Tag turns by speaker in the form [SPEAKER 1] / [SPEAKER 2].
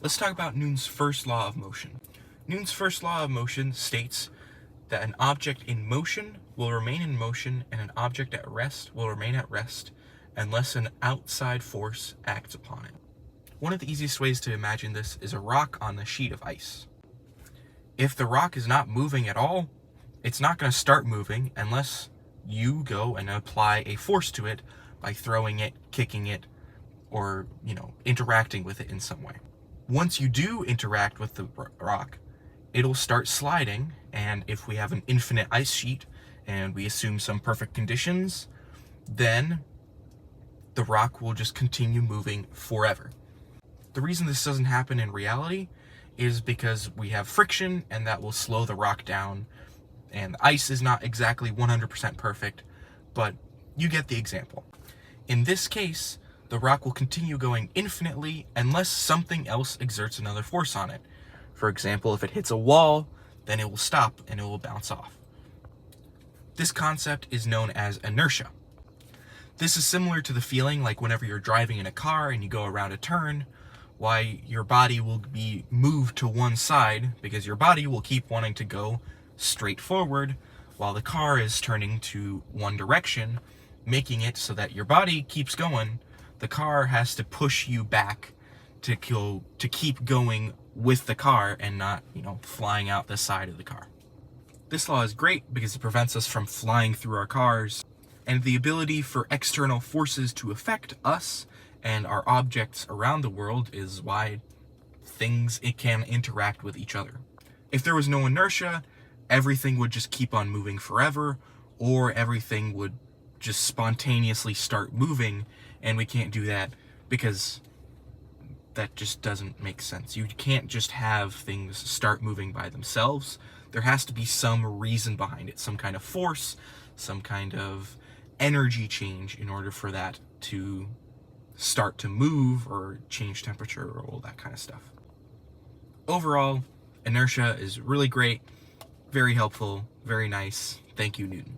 [SPEAKER 1] Let's talk about Newton's first law of motion. Newton's first law of motion states that an object in motion will remain in motion and an object at rest will remain at rest unless an outside force acts upon it. One of the easiest ways to imagine this is a rock on a sheet of ice. If the rock is not moving at all, it's not going to start moving unless you go and apply a force to it by throwing it, kicking it, or, interacting with it in some way. Once you do interact with the rock, it'll start sliding, and if we have an infinite ice sheet and we assume some perfect conditions, then the rock will just continue moving forever. The reason this doesn't happen in reality is because we have friction, and that will slow the rock down, and ice is not exactly 100% perfect, but you get the example. In this case, the rock will continue going infinitely unless something else exerts another force on it. For example, if it hits a wall, then it will stop and it will bounce off. This concept is known as inertia. This is similar to the feeling like whenever you're driving in a car and you go around a turn, why your body will be moved to one side because your body will keep wanting to go straight forward while the car is turning to one direction, making it so that your body keeps going. The car has to push you back to keep going with the car and not, flying out the side of the car. This law is great because it prevents us from flying through our cars, and the ability for external forces to affect us and our objects around the world is why it can interact with each other. If there was no inertia, everything would just keep on moving forever, or everything would just spontaneously start moving, and we can't do that because that just doesn't make sense. You can't just have things start moving by themselves. There has to be some reason behind it, some kind of force, some kind of energy change in order for that to start to move or change temperature or all that kind of stuff. Overall, inertia is really great, very helpful, very nice. Thank you, Newton.